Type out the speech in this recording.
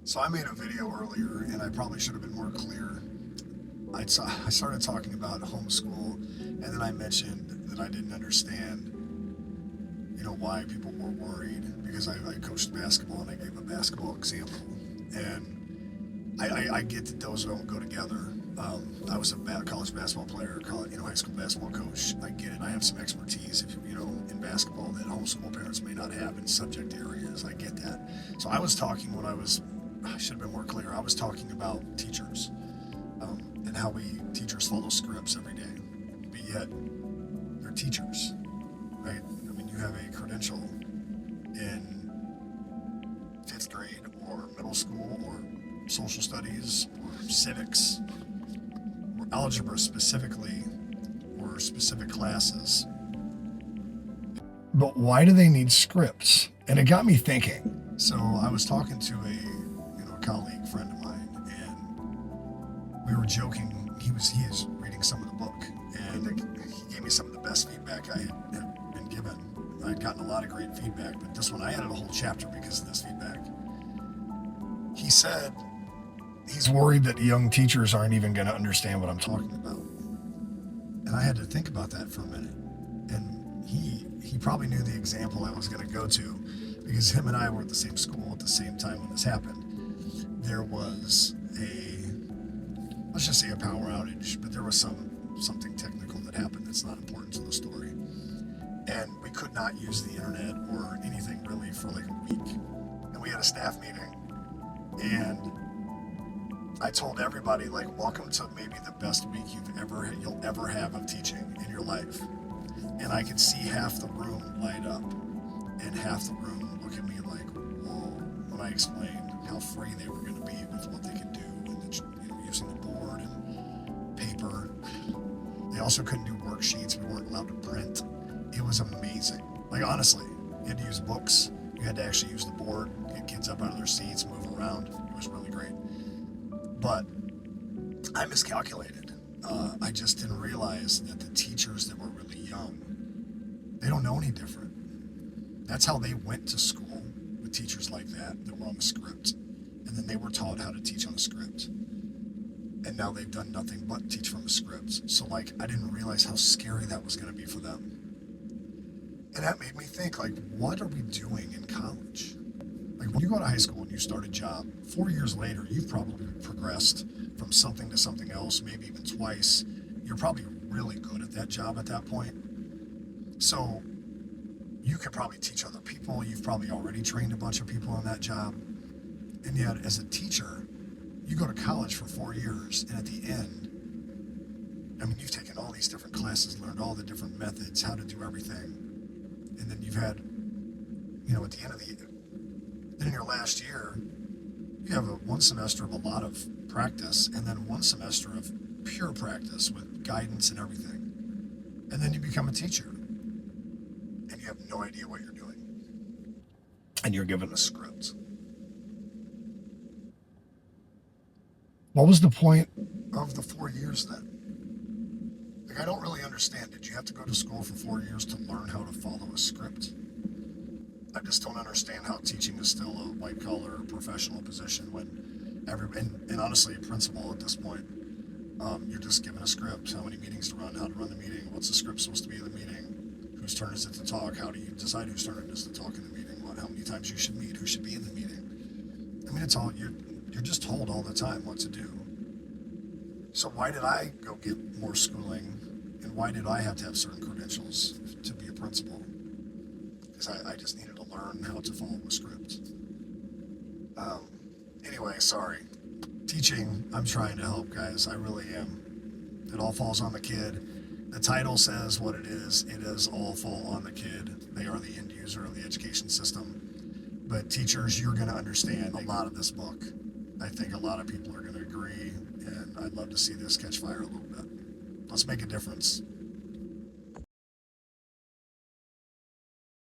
So I made a video earlier, and I probably should have been more clear. I started talking about homeschool, and then I mentioned that I didn't understand, why people were worried because I coached basketball and I gave a basketball example, and I get that those don't go together. I was a college basketball player, high school basketball coach. I get it. I have some expertise, in basketball that homeschool parents may not have in subject areas. I get that. So I should have been more clear. I was talking about teachers, and how teachers follow scripts every day, but yet they're teachers, right? I mean, you have a credential in fifth grade or middle school or social studies or civics or algebra specifically or specific classes. But why do they need scripts? And it got me thinking. So I was talking to a colleague friend of mine, and we were joking. He is reading some of the book, and he gave me some of the best feedback I had been given. I'd gotten a lot of great feedback, but this one I added a whole chapter because of this feedback. He said he's worried that young teachers aren't even going to understand what I'm talking about. And I had to think about that for a minute. And he probably knew the example I was going to go to because him and I were at the same school at the same time when this happened. There was let's just say a power outage, but there was something technical that happened that's not important to the story. And we could not use the internet or anything really for like a week. And we had a staff meeting, and I told everybody, like, welcome to maybe the best week you'll ever have of teaching in your life. And I could see half the room light up and half the room look at me like, whoa, when I explained how free they were going to be with what they could do and using the board and paper. They also couldn't do worksheets. We weren't allowed to print. It was amazing. Like, honestly, you had to use books. You had to actually use the board, get kids up out of their seats, move around. It was really great. But I miscalculated. I just didn't realize that the teachers that were really young, they don't know any different. That's how they went to school, with teachers like that were on the script. And then they were taught how to teach on a script. And now they've done nothing but teach from a script. So, like, I didn't realize how scary that was going to be for them. And that made me think, like, what are we doing in college? Like, when you go to high school and you start a job, 4 years later, you've probably progressed from something to something else, maybe even twice. You're probably really good at that job at that point. So you could probably teach other people. You've probably already trained a bunch of people on that job. And yet, as a teacher, you go to college for 4 years, and at the end, I mean, you've taken all these different classes, learned all the different methods, how to do everything. And then you've had, at the end of the year, then in your last year, you have one semester of a lot of practice, and then one semester of pure practice with guidance and everything. And then you become a teacher, and you have no idea what you're doing. And you're given a script. What was the point of the 4 years then? Like, I don't really understand. Did you have to go to school for 4 years to learn how to follow a script? I just don't understand how teaching is still a white-collar professional position when and honestly, a principal at this point, you're just given a script, how many meetings to run, how to run the meeting, what's the script supposed to be in the meeting, whose turn is it to talk, how do you decide whose turn it is to talk in the meeting, how many times you should meet, who should be in the meeting. I mean, it's all, you're just told all the time what to do. So why did I go get more schooling, and why did I have to have certain credentials to be a principal? Because I just needed to learn how to follow a script. Anyway, sorry. Teaching, I'm trying to help, guys. I really am. It all falls on the kid. The title says what it is. It is all fall on the kid. They are the end user of the education system. But teachers, you're going to understand a lot of this book. I think a lot of people are going to agree, and I'd love to see this catch fire a little bit. Let's make a difference.